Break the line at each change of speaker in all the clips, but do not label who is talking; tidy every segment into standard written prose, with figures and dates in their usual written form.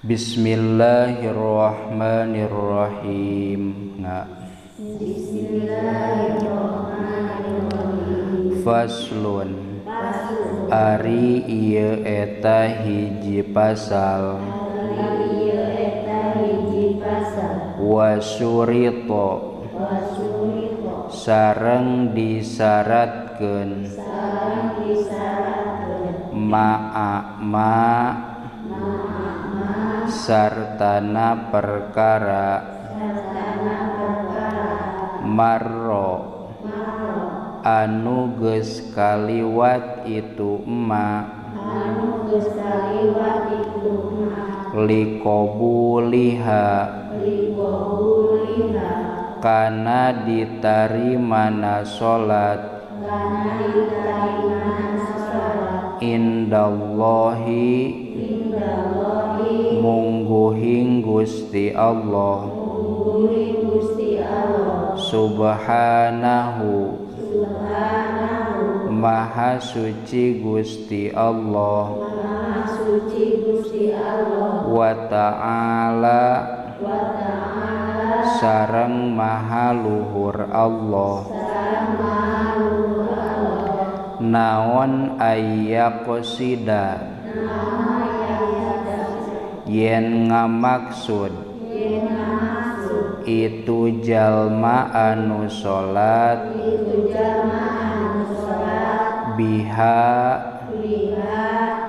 Bismillahirrahmanirrahim.
Bismillahirrahmanirrahim.
Faslun ari ieu eta hiji pasal wasurito sareng disyaratkeun ma'ama sartana perkara marro anu geus kaliwat itu ma likobuliha kana ditarimana salat indallahi mungguhing Gusti Allah subhanahu maha suci Gusti Allah wa ta'ala sareng maha luhur Allah naon ayyaqsida yen ngamaksud itu jalma anu salat biha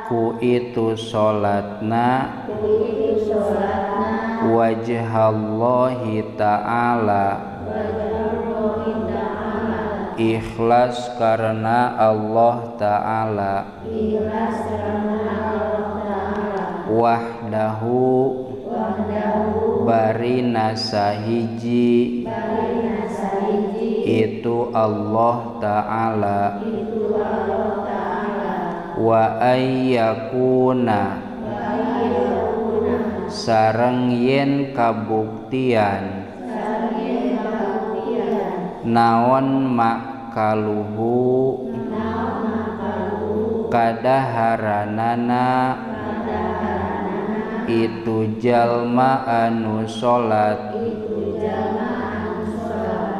ku itu salatna wajhallahi ta'ala ikhlas karena Allah ta'ala wahdahu bari nasahiji itu Allah ta'ala wa ayyakuna sareng yen kabuktian naon makaluhu kadaharanana itu jalma anu salat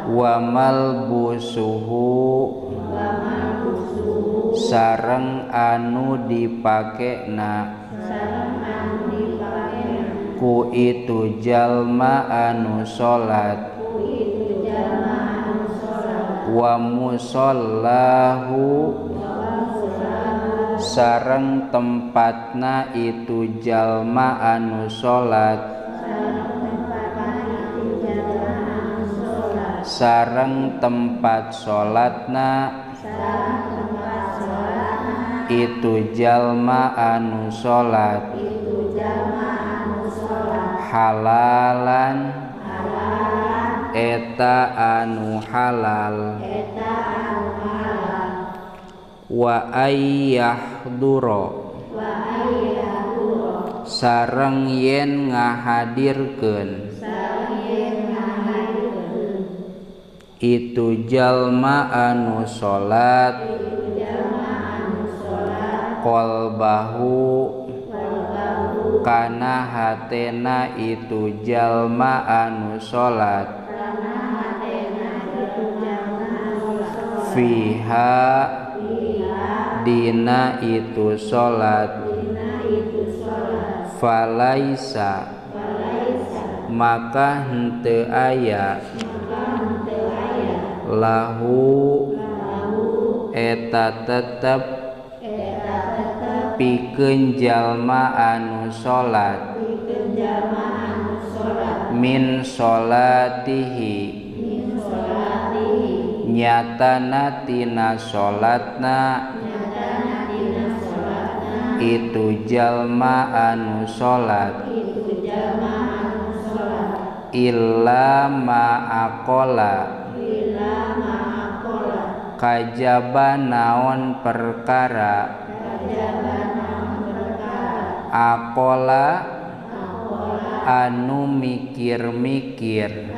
wa malbusuhu sareng anu dipakena ku itu jalma anu salat wa musallahu sareng tempatna itu jalma anu salat sareng tempat salatna itu jalma anu salat halalan eta anu halal wa ayyahduro sareng yen ngahadirkeun itu jalma anu salat qalbahu kana hatena itu jalma anu salat fiha dina itu salat falaisa maka henteu aya lahu eta tetep pikeun jalma anu salat min salatihi nyatana tina salatna itu jalma anu salat illa ma'aqala kajaba naon perkara aqala anu mikir-mikir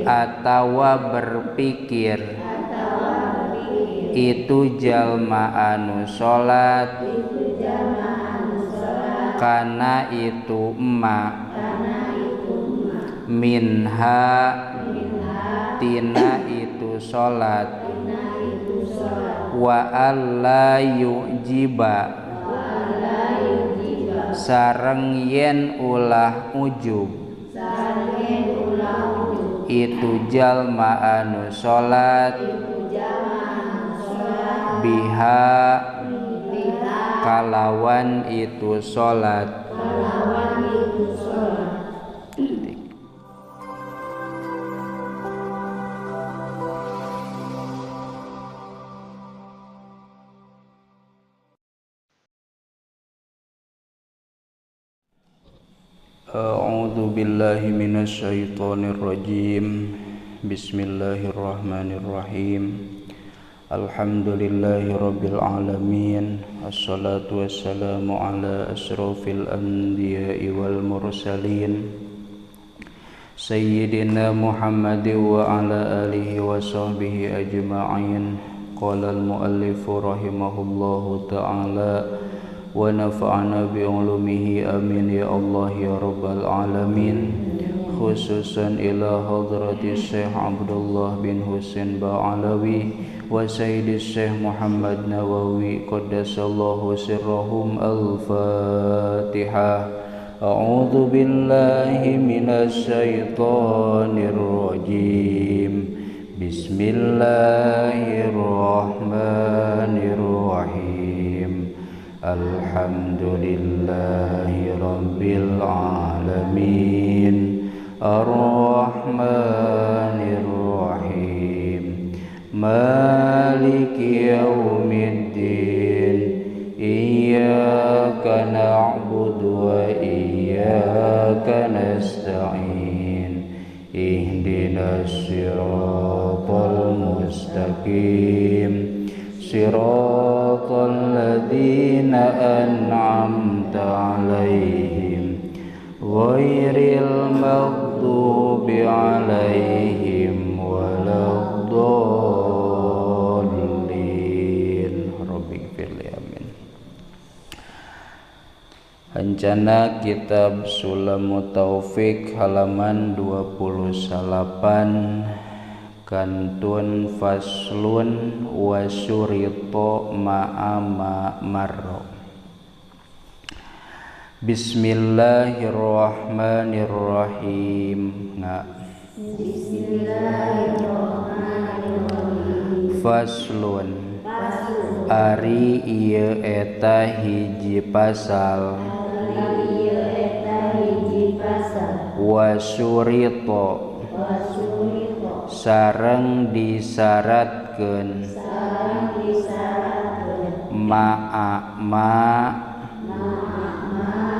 atawa berpikir itu jalma anu salat kana itu ma minha tina itu salat wa alla yujiba sareng yen ulah ujub itu jalma anu salat biha kalawan itu salat. A'udzu billahi minasy syaithanir rajim. Bismillahirrahmanirrahim. Alhamdulillahi rabbil alamin. Assalatu wassalamu ala asyrafil anbiya'i wal mursalin Sayyidina Muhammadin wa ala alihi wa sahbihi ajma'in. Qala al-muallifu rahimahullahu ta'ala wa nafa'ana bi ulumihi amin ya Allah ya rabbal alamin. Khususan ila hadrati Syekh Abdullah bin Husain Ba'alawi wa Sayyidi Syekh Muhammad Nawawi qaddasallahu sirrahum. Al-Fatihah. A'udzu billahi minasy syaithanir rajim. Bismillahirrahmanirrahim. Alhamdulillahi rabbil alamin. Ar-Rahmanir Rahim. Maliki yaumiddin. Iyyaka na'budu wa iyyaka nasta'in. Ihdinas siratal mustaqim. Siratal ladzina an'amta 'alaihim ghairil maghdubi 'alaihim waladdallin. Rabbighfirli amin. Hancana kitab Sulamut Taufik halaman 28 kantun faslun wa syurito ma'ama marro. Bismillahirrahmanirrahim. Faslun ari ieu eta hiji pasal wa syurito sareng disyaratkeun ma'ama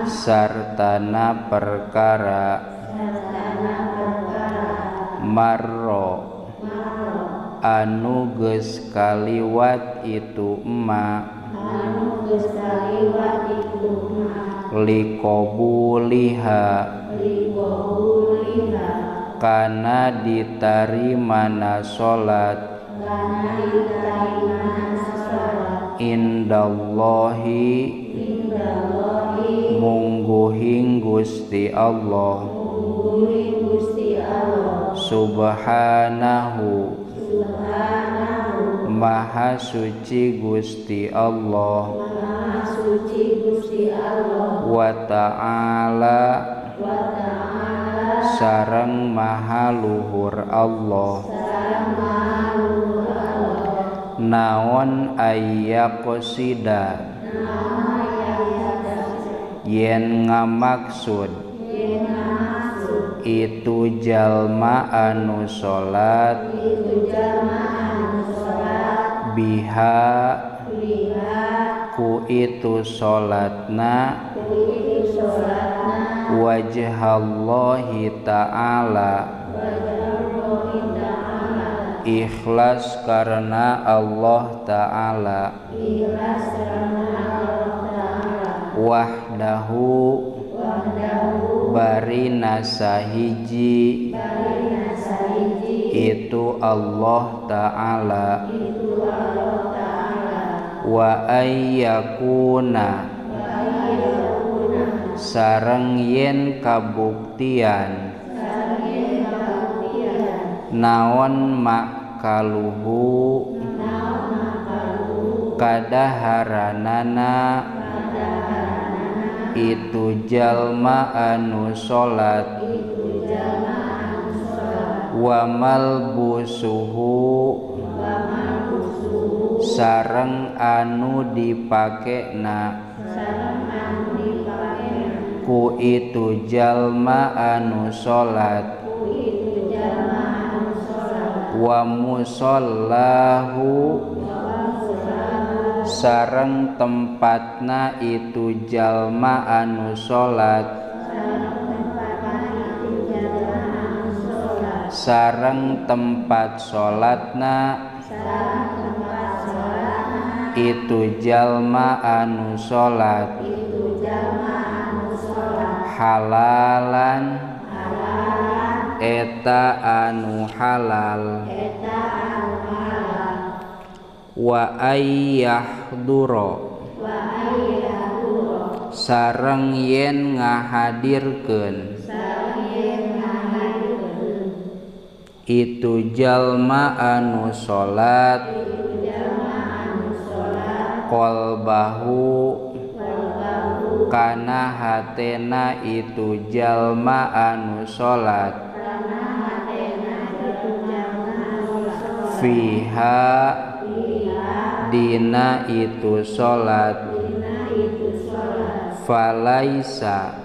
sartana perkara marro anu geus kaliwat itu ma liqobuliha kana ditarimana salat indallahi mungguhing Gusti Allah subhanahu maha suci Gusti Allah wa ta'ala sareng maha luhur Allah naon ayyaqsida yen ngamaksud itu jalma anu salat biha ku itu salatna wajhallahi ta'ala ikhlas karena Allah ta'ala wahdahu barina sahiji itu Allah ta'ala wa ayyakuna sareng yen kabuktian naon makaluhu kadaharanana itu jalma anu salat wa malbusuhu sareng anu dipakena ku itu jalma anu salat wa musallahu sareng tempatna itu jalma anu salat sareng tempat salatna itu jalma anu salat halalan eta anu halal wa ayyahduro sareng yen ngahadirkeun itu jalma anu salat qalbahu kana hatena itu jalma anu salat fiha dina itu salat falaisa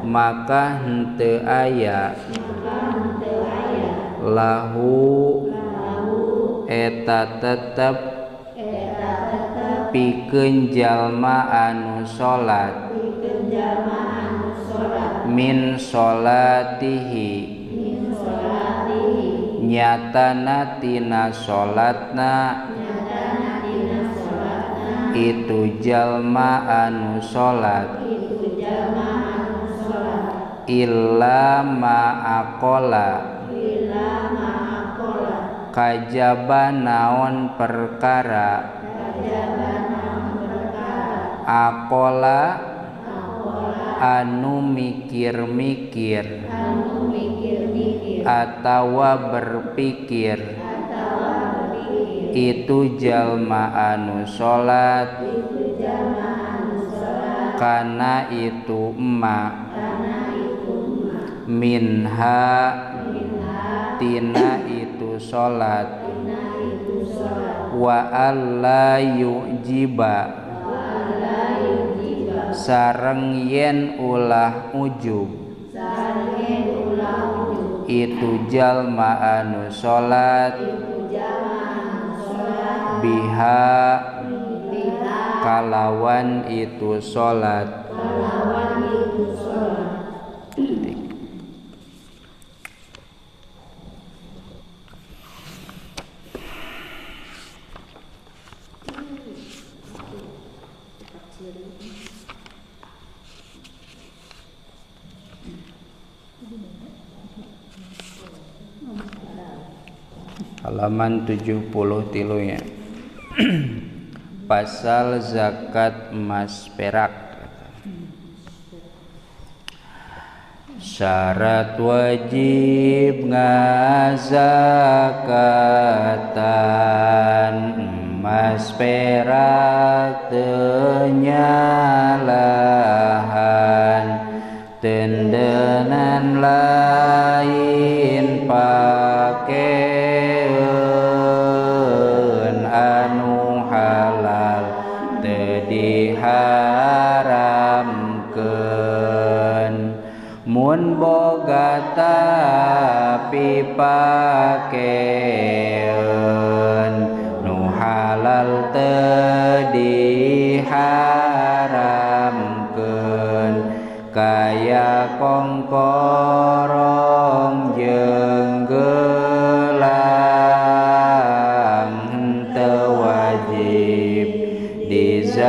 maka henteu aya lahu eta tetep pikeun jalma anu salat min salatihi nyatana tina salatna itu jalma anu salat illa ma'aqala kajaba naon perkara aqala anu mikir-mikir atawa berpikir itu jalma anu salat kana itu emak minha tina itu salat wa alla yujiba sareng yen ulah ujub itu jalma anu salat biha kalawan itu salat halaman 73 nya pasal zakat emas perak. Syarat wajib ngazakatan emas perak tenyalahan tendenan lain pakeun anu halal teu diharamkeun mun boga tapi pakeun nu halal teu diharamkeun kaya kongkorong jeung gelang teu wajib dizakatan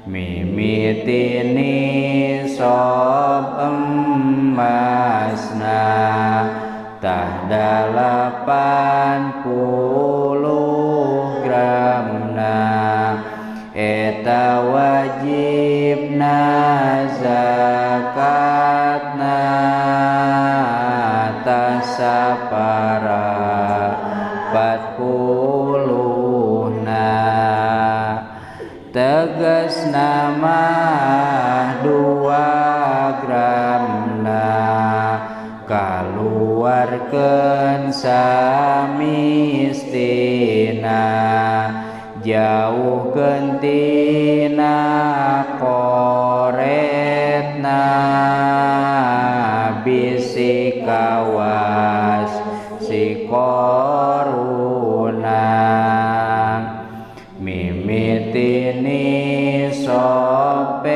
mimiti nisab emasna tah 80 gramna eta wajibna zakatna tasapara 40 tegasna mah 2 gramna kaluarkeun samistina jauhkeun tina qoretna bisi kawas si koruna mimitini soperakna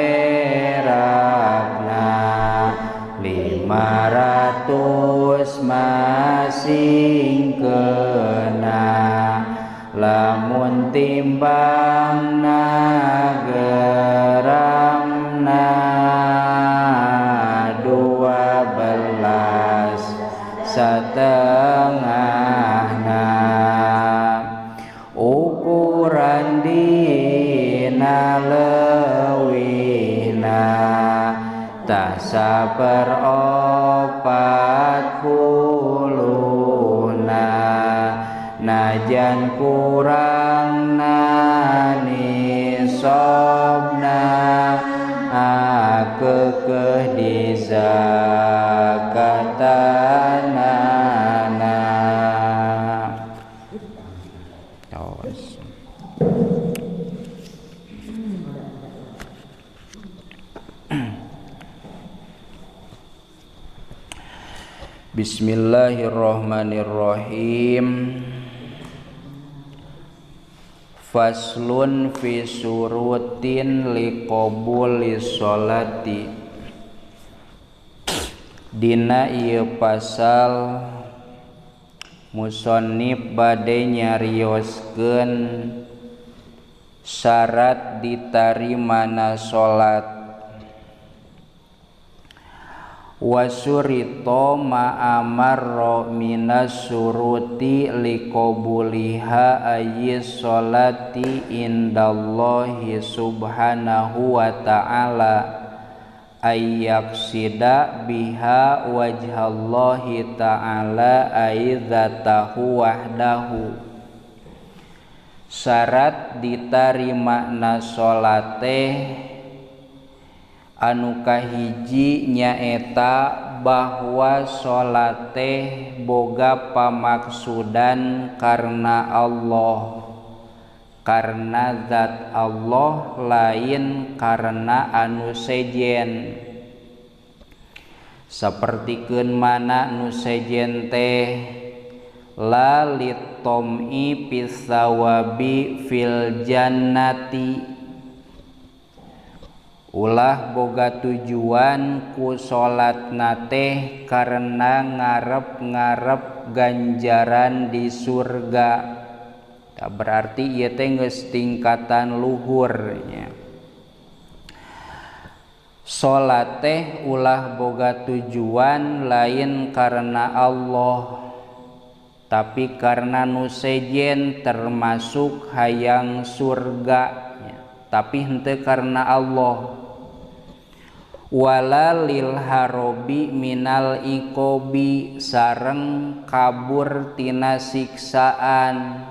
500 masingkeuna lamun timbangna geramna 12 setengahna ukuran dina leuwihna tak saperopat puluhna najan kurangna nisobna kekeh di zakatanana. Bismillahirrahmanirrahim. Faslun fi surutin liqabuli sholati. Dina ieu pasal musannif bade nyarioskeun syarat ditarimana salat. Wasurito ma'amarro minas suruti liqabuliha ayyis sholati indallahi subhanahu wa ta'ala ayyaksida biha wajhallahi ta'ala aidzatahu wahdahu. Syarat ditarimana sholat anu kahiji nyaeta bahwa sholat boga pamaksudan karena Allah, karena zat Allah lain karena anu sejen. Sapertikeun mana nu sejen teh la litom'i pisawabi fil jannati, ulah boga tujuan ku salatna teh karena ngarep-ngarep ganjaran di surga. Tak berarti ieu teh geus tingkatan luhur nya. Salat teh ulah boga tujuan lain karena Allah, tapi karena nu sejen termasuk hayang surga nya, tapi henteu karena Allah. Wala lil harobi minal iqobi sareng kabur tina siksaan.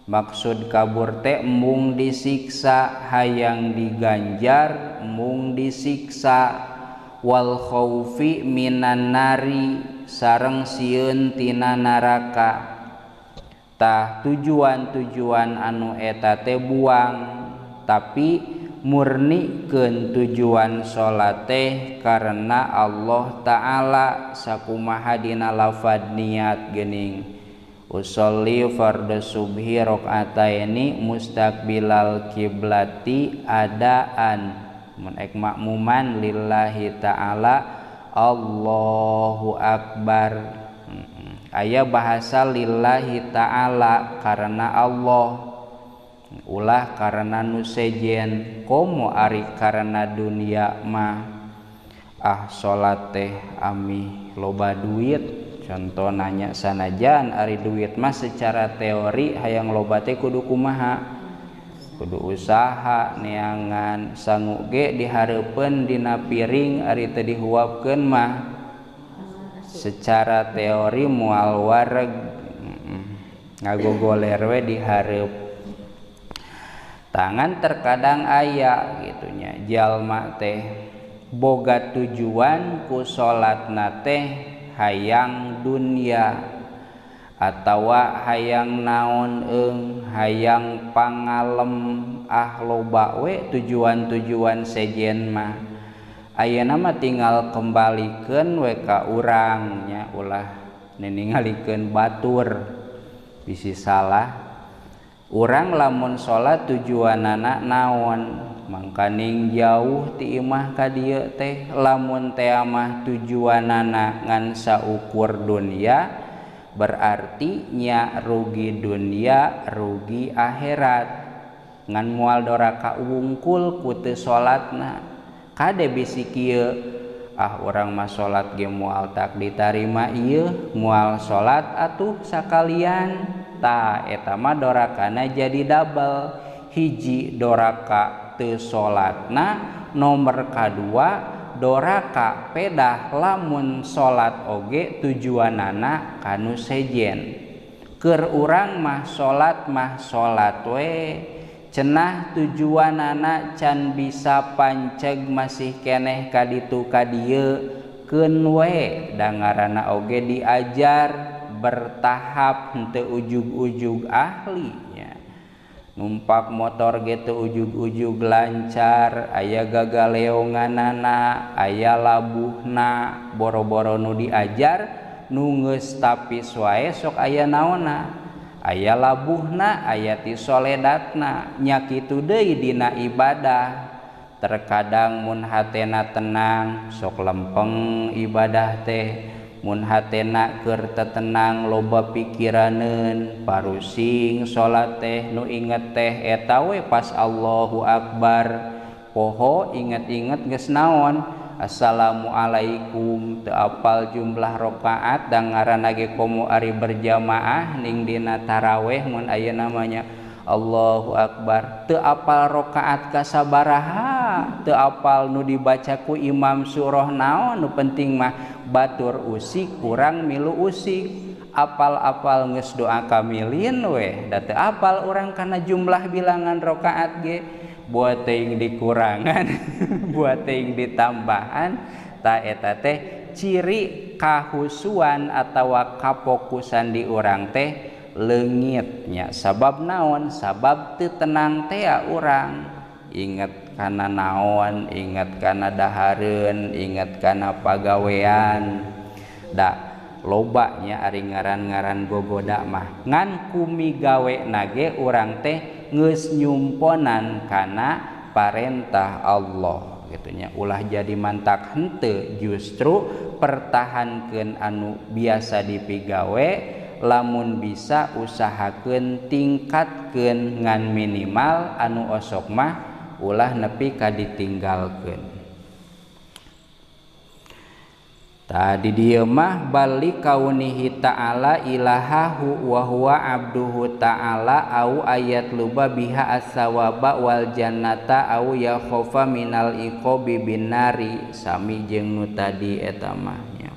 Maksud kabur teh mung disiksa, hayang diganjar mung disiksa. Wal khaufi minan nari sareng sieun tina naraka. Tah tujuan-tujuan anu eta teh buang, tapi murnikeun tujuan salat teh karena Allah Ta'ala sakumaha dina lafad niat geuning usolli fardhu subhi rakaataini mustaqbilal kiblati adaan mun ek makmuman lillahi ta'ala Allahu akbar. Aya bahasa lillahi ta'ala karena Allah, ulah karena nu sejen. Komo ari karena dunia mah salat teh ami loba duit, contoh nanya sanajan ari duit mah secara teori hayang loba teh kudu kumaha kudu usaha neangan sanggup ge dihareupeun dina piring ari teu dihuapkeun mah secara teori moal wareg ngagogoler we dihareup. Tangan terkadang aya gitunya jalma teh boga tujuan ku salatna teh hayang dunya atawa hayang naon hayang pangalem loba we tujuan-tujuan sejen mah ayeuna mah tinggal kembalikeun we ka urang nya ulah ningalikeun batur bisi salah urang lamun salat tujuanana naon mangkaning jauh ti imah ka dieu teh lamun teh mah tujuanana ngan saukur dunya berarti nya rugi dunia rugi akhirat ngan moal doraka wungkul ku teu salatna kade bisi kieu urang mah salat ge moal tak ditarima ieu moal salat atuh sakalian tah eta mah dorakana jadi double hiji doraka teu salatna nomor kadua doraka pedah lamun salat oge tujuanana kanu sejen keur urang mah salat we cenah tujuanana can bisa panceg masih keneh ka ditu ka dieu keun we dangarana oge diajar bertahap henteu ujug-ujug ahli numpak motor gitu ujug-ujug lancar aya gagaleonganana aya labuhna boro-boro nu diajar nu geus tapis wae sok aya naonna aya labuhna aya ti soledatna nya kitu deui dina ibadah terkadang mun hatena tenang sok lempeng ibadah teh mun hatena keur tenang loba pikiraneun parusing salat teh nu inget teh eta we pas Allahu Akbar poho inget-inget geus naon assalamualaikum teu apal jumlah rakaat da ngaranna ge komo ari berjamaah ning dina tarawih mun aya namanya Allahu Akbar teu apal rakaat kasabaraha teu apal nu dibaca ku imam surah naon nu penting mah batur usik kurang milu usik apal-apal geus doa kamilin we da teu apal urang kana jumlah bilangan rakaat ge buat teuing dikurangan buat teuing ditambahan ta eta teh ciri kahusuan atawa kafokusan di urang teh leungitnya sabab naon sabab teu tenang teh urang inget kana naon inget kana dahareun inget kana pagawean da lobanya ari ngaran-ngaran gogoda mah ngan kumigawena ge urang teh geus nyumponan kana parentah Allah gitunya ulah jadi mantak henteu justru pertahankeun anu biasa dipigawe lamun bisa usahakeun tingkatkeun ngan minimal anu osok mah ulah nepi ka ditinggalkeun. Tadi dieu mah balik kaunihi ta'ala ilahahu wa huwa abduhu ta'ala au ayat luba biha as-sawaba wal jannata au ya khofa minal iqabi binari sami jeung nu tadi eta mah nya.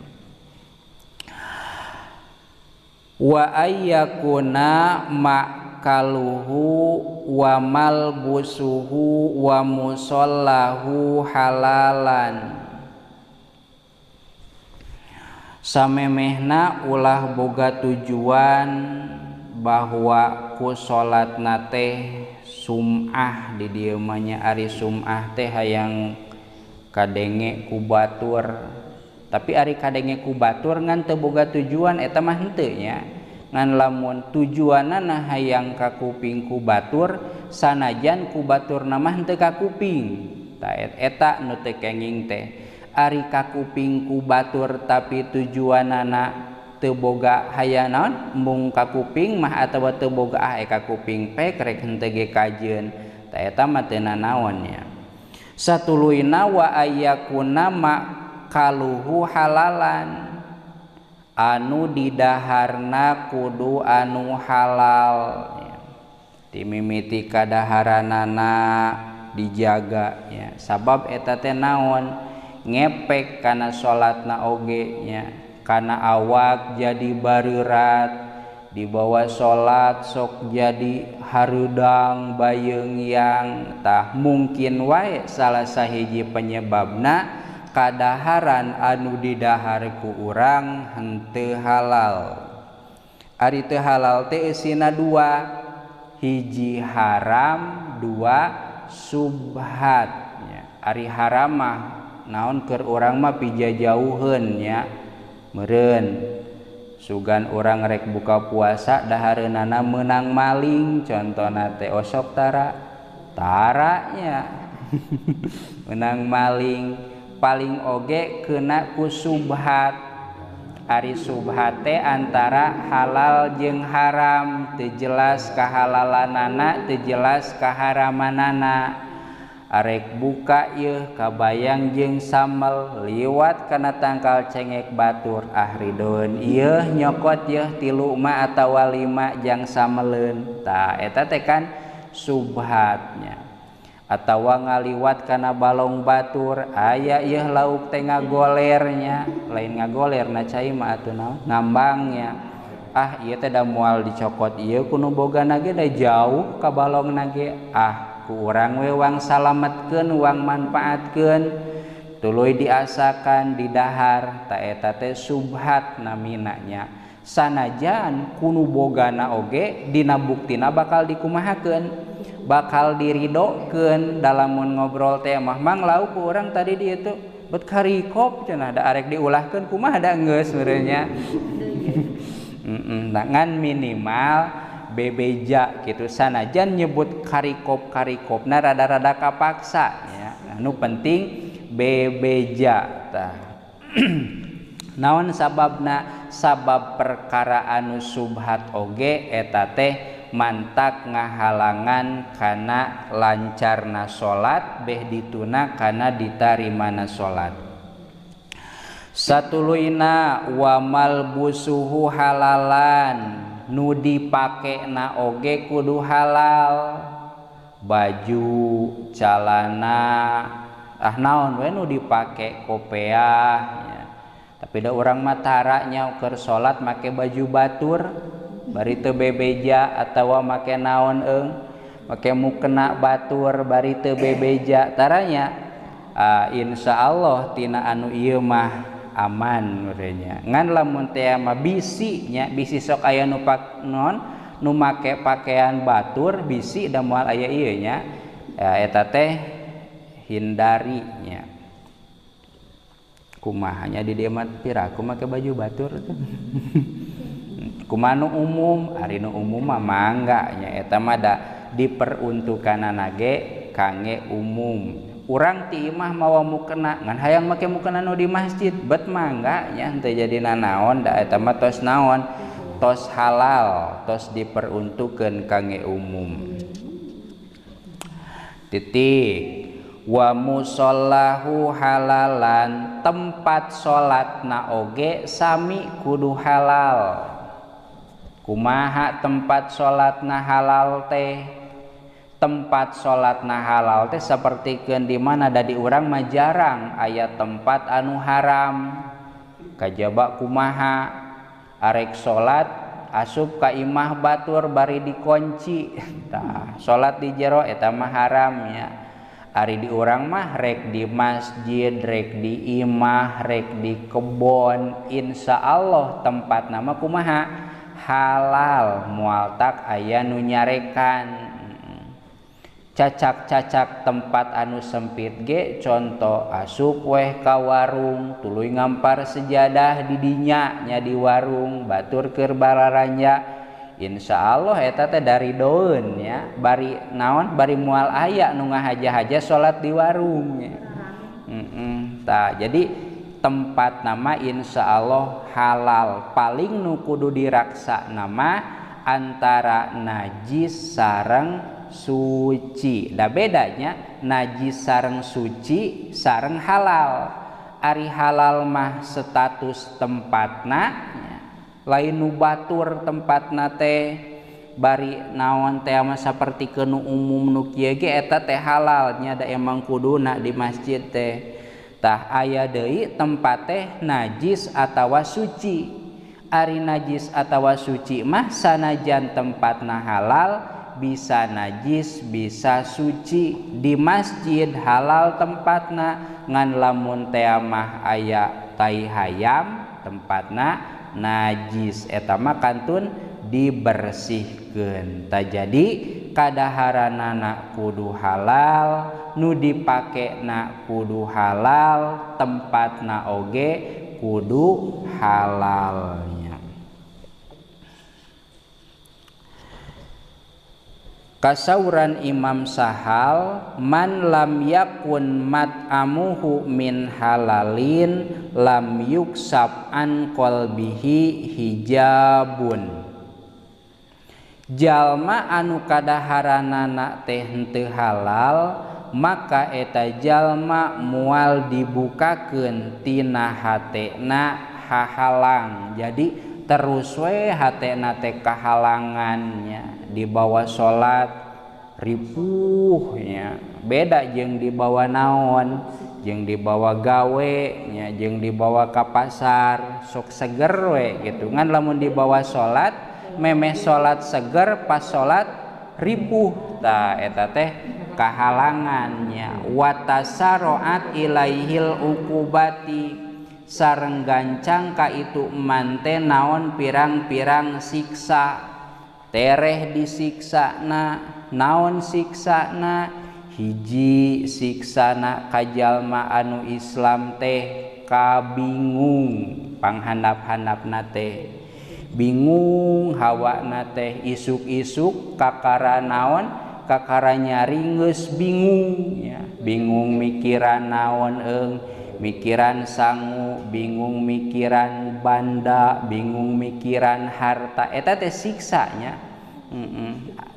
Wa ayyakuna makaluhu wa malbusuhu wa musallahu halalan samemehna ulah boga tujuan bahwa ku salatna teh sum'ah di dieu mah nya ari sum'ah teh hayang kadenge ku batur tapi ari kadenge ku batur ngan teu boga tujuan eta mah henteu nya ngan lamun tujuanna hayang ka kuping ku batur sanajan ku baturna mah henteu ka kuping ta eta nu teu kenging teh ari ka kuping ku batur tapi tujuanana teu boga hayang naon mung ka kuping mah atawa teu boga ka kuping pek rek henteu ge kajeun ta eta mah teu nanaon nya satuluina wa ayyakuna kaluhu halalan anu didaharna kudu anu halal timimiti kadaharanana dijaga nya sabab eta teh naon ngepek kana salatna oge nya kana awak jadi bareurat dibawa salat sok jadi harudang bayeung yang tah mungkin wae salah sahiji penyebabna kadaharan anu didahar ku urang henteu halal. Ari teu halal teh eusina dua, hiji haram, dua subhat nya. Ari haram mah naon keur urang mah pijajauheun nya meureun sugan urang rek buka puasa dahareunana meunang maling contona teh osok taranya menang maling paling oge kena ku subhat. Ari subhat teh antara halal jeung haram teu jelas kahalalanana teu jelas kaharamanana. Arek buka ieu kabayang jeung sambal liwat kana tangkal cengek batur ridoeun ieu nyokot ieu 3 mah atawa 5 jang sameleun tah eta teh kan subhatnya. Atawa ngaliwat kana balong batur aya ieu lauk teh ngagolernya lain ngagolerna cai mah atuh naon ngambangnya ieu teh da moal dicokot ieu kuno bogana ge da jauh ka balongna ge ku urang we wang salametkeun wang manfaatkeun tuluy diasakan di dahar ta eta teh subhat namina nya sanajan kuno bogana oge dina buktina bakal dikumahakeun bakal diridokeun dalamun ngobrol teh mah mang lauk ku urang tadi dieu teh bet karikop cenah da arek diulahkeun kumaha da geus meureun nya ngan minimal bebeja gitu sanajan nyebut karikop-karikopna rada-rada kapaksa ya anu penting bebeja tah naon sababna sabab perkara anu subhat oge eta teh mantak ngahalangan kana lancarna salat beh dituna kana ditarimana salat. Satuluyna wa malbusuhu halalan nu dipakena oge kudu halal baju calana naon we nu dipake kopiah ya. Tapi da urang mah tara nya keur salat make baju batur bari teu bebeja atawa make naon make mukena batur bari teu bebeja taranya insyaallah tina anu ieu mah aman meureunnya ngan lamun teh mah bisi nya bisi sok aya nu nu make pakaian batur bisi da moal aya ieu nya eta teh hindari nya kumaha nya di dieu mah piraku make baju batur kumaha nu umum ari nu umum mah mangga nya eta mah da diperuntukanana ge kangge umum. Urang ti imah mawa mukena ngan hayang make mukena nu di masjid bet mangga nya henteu jadina naon da eta mah tos naon tos halal tos diperuntukeun kangge umum. Titik wa musallahu halalan tempat salatna oge sami kudu halal. Kumaha tempat salatna halal teh? Tempat salatna halal teh sapertikeun di mana da di urang mah jarang aya tempat anu haram. Kajaba kumaha arek salat asup ka imah batur bari dikunci tah salat di jero eta mah haram nya. Ari di urang mah rek di masjid rek di imah rek di kebon insyaallah tempat nama kumaha halal moal tak aya nu nyarekan. Cacak-cacak tempat anu sempit ge contoh asup weh ka warung tuluy ngampar sejadah di dinya nya di warung batur keur bararanja insyaallah eta teh dari doeun nya bari naon bari moal aya nu ngahaja-haja salat di warung nya. Tah jadi tempat nama insyaallah halal paling nu kudu diraksa nama antara najis sareng suci. Da bedanya najis sareng suci sareng halal. Ari halal mah status tempatna lain nu batur tempatna teh bari naon teh mah sapertikeun nu umum nu kieu ge eta teh halal nya da emang kuduna di masjid teh. Tah aya deui tempat teh najis atawa suci. Ari najis atawa suci mah sanajan tempatna halal bisa najis bisa suci. Di masjid halal tempatna ngan lamun teh mah aya tai hayam tempatna najis eta mah kantun dibersihkeun. Tah jadi kadaharanana kudu halal, nu dipakena kudu halal, tempatna oge kudu halalnya. Kasauran Imam Sahal, man lam yakun mat'amuhu min halalin lam yuksab an qalbihi hijabun. Jalma anu kadaharanana teh henteu halal maka eta jalma moal dibukakeun tina hatena hahalang. Jadi terus we hatena teh kahalangannya. Dibawa salat ripuhnya beda jeung dibawa naon, jeung dibawa gawe nya, jeung dibawa ka pasar sok seger we gitu. Ngan lamun dibawa salat memeh salat seger pas salat ripuh tah eta teh kahalangannya. Watasaroat ilaihil ukubati sareng gancang ka itu mante naon pirang-pirang siksa. Tereh disiksana naon siksana hiji siksana ka jalma anu Islam teh kabingung panghandap-handapna teh bingung hawana teh isuk-isuk kakara naon kakara nyari geus bingung ya. Bingung mikiran naon mikiran sangu, bingung mikiran banda, bingung mikiran harta, eta teh siksanya.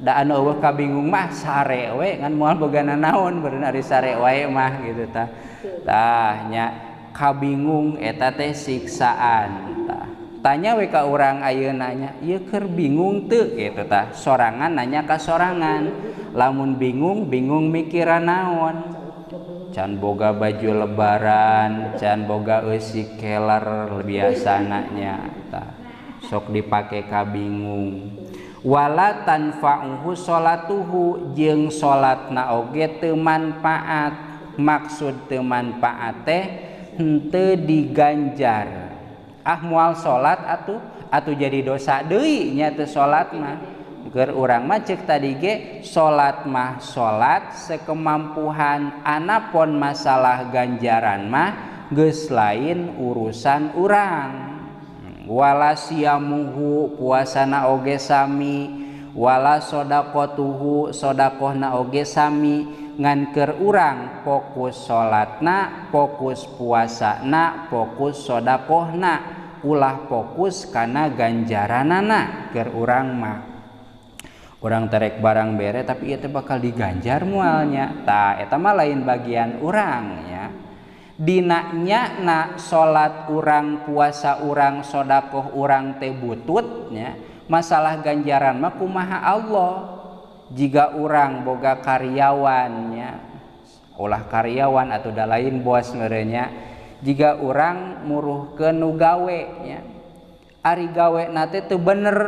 Da anu eueuh kabingung mah sare we ngan moal bogana naon beureun ari sare wae mah gitu tah. Tah nya kabingung eta teh siksaan tah. Tanya we ka urang ayeuna nya, ieu keur bingung teu gitu tah. Sorangan nanya ka sorangan. Lamun bingung mikiran naon? Can boga baju lebaran, can boga eusi keler biasana nya tah. Sok dipake kabingung. Wala tanfa'uhu sholatuhu jeung salatna oge teu manfaat. Maksud teu manfaat teh henteu diganjar. Ah moal salat atuh jadi dosa deui nya teu salat mah. Keur urang mah ceuk tadi ge salat mah salat sekemampuhan, anapun masalah ganjaran mah geus lain urusan urang. Wala siamuhu puasana oge sami, wala shadaqatuhu shadaqahna oge sami. Ngan keur urang fokus salatna, fokus puasana, fokus shadaqahna, ulah fokus kana ganjaranana keur urang mah. Urang terek barang bere tapi ieu teh bakal diganjar moalnya. Tah eta mah lain bagian urang nya. Dina nyana salat urang, puasa urang, sedekah urang teh butut nya. Masalah ganjaran mah kumaha Allah. Jiga urang boga karyawan nya. Ulah karyawan atuh da lain bos meureun nya. Jiga urang muruhkeun nu gawe nya. Ari gawena teh teu bener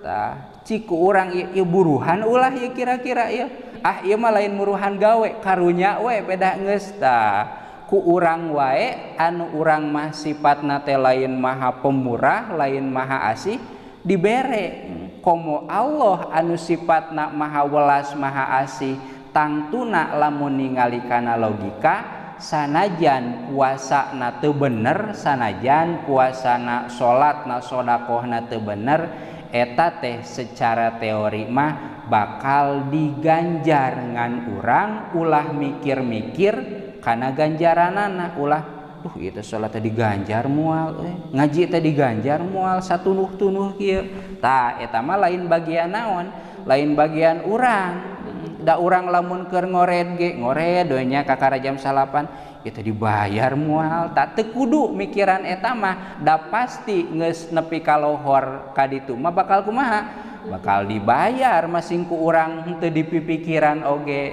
tah. Ciku urang ieu buruhan ulah ieu kira-kira ieu. Ah ieu mah lain muruhan gawe, karunya we beda geus tah. Ku urang wae anu urang mah sifatna teh lain maha pemurah, lain maha asih dibere. Komo Allah anu sifatna maha welas, maha asih, tangtuna lamun ningali kana logika sanajan puasana teu bener, sanajan puasana salatna sedekahna teu bener, eta teh secara teori mah bakal diganjar ngan urang ulah mikir-mikir kana ganjaranana ulah itu salat teh diganjar moal ngaji teh diganjar moal satunuh-tunuh kieu tah eta mah lain bagian naon lain bagian urang da urang lamun keur ngored ge ngored we nya kakara jam 8 itu dibayar moal tak teu kudu mikiran eta mah da pasti geus nepi ka lohor ka ditu mah bakal kumaha bakal dibayar masing ku urang henteu dipipikiran oge.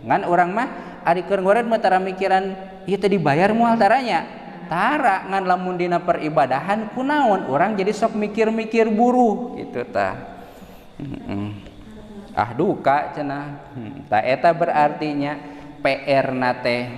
Ngan urang mah ari keur ngored mah tara mikiran ieu teh dibayar moal taranya. Tara ngan lamun dina peribadahan kunaon urang jadi sok mikir-mikir buruh gitu tah. Duka cenah. Tah eta berartinya PR na teh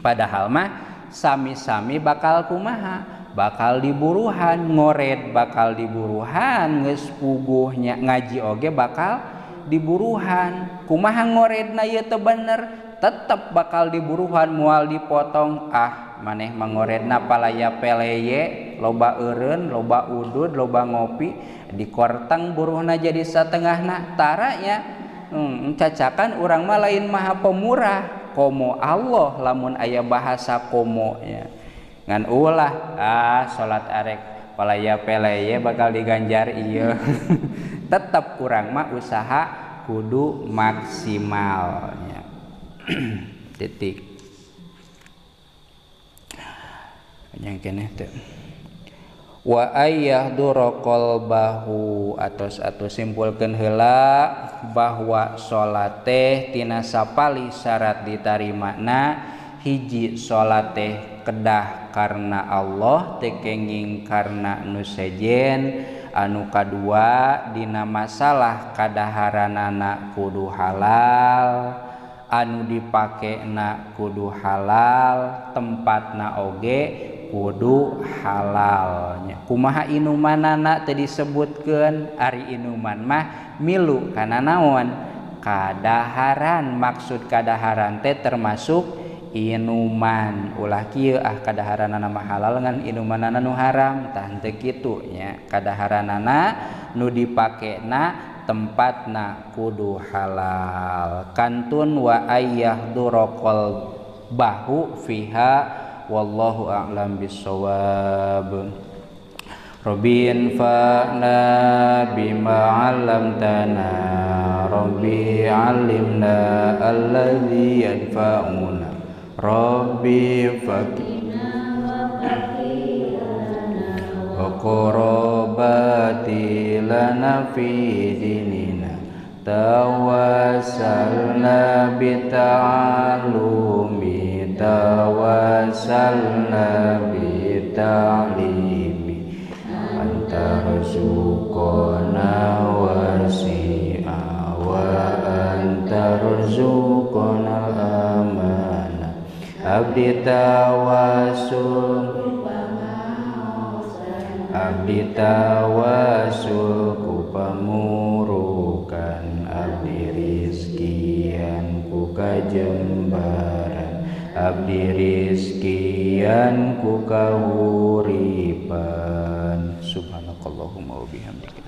padahal mah sami-sami bakal kumaha? Bakal diburuhan, ngored bakal diburuhan, geus puguhnya ngaji oge bakal diburuhan. Kumaha ngoredna ieu teu bener, tetep bakal diburuhan moal dipotong. Maneh mangoredna palaya peleye, loba eureun, loba udud, loba ngopi, dikorteng buruhna jadi satengahna. Taranya cacakan urang mah lain maha pemurah, komo Allah lamun aya bahasa komo nya. Ngan ulah salat arek palaya peleye bakal diganjar ieu. Tetep urang mah usaha kudu maksimal nya. Titik. Yang keneh teh. Wa ayyahdura qalbahu atos simpulkeun heula bahwa salat teh tina sapali syarat ditarimana hiji salat teh kedah karena Allah teu kenging karena nu sejen, anu kadua dina masalah kadaharanana kudu halal, anu dipakena kudu halal, tempatna oge kudu halalnya. Kumaha inumanana teu disebutkeun, ari inuman mah milu kana naon? Kadaharan. Maksud kadaharan teh termasuk inuman. Ulah kieu kadaharanana mah halal ngan inumanana nu haram, tah henteu kitu nya. Kadaharanana nu dipakena tempatna kudu halal. Kantun wa ayyahdura qalbahu fiha wallahu a'lam bissawab. Rabbin fa'na bima 'allamtana rabbi 'allimna alladzi yanfa'una rabbi faqina wa qarabati lana fi dinina tawassalna bita'alumi tawassalna bita'limi antarzuqona wasi'a wa antarzuqona amana abdi tawasul ku pamurukan abdi rizkian ku kajembaran abdi rizkian ku kahuripan subhanakallahumma wa bihamdika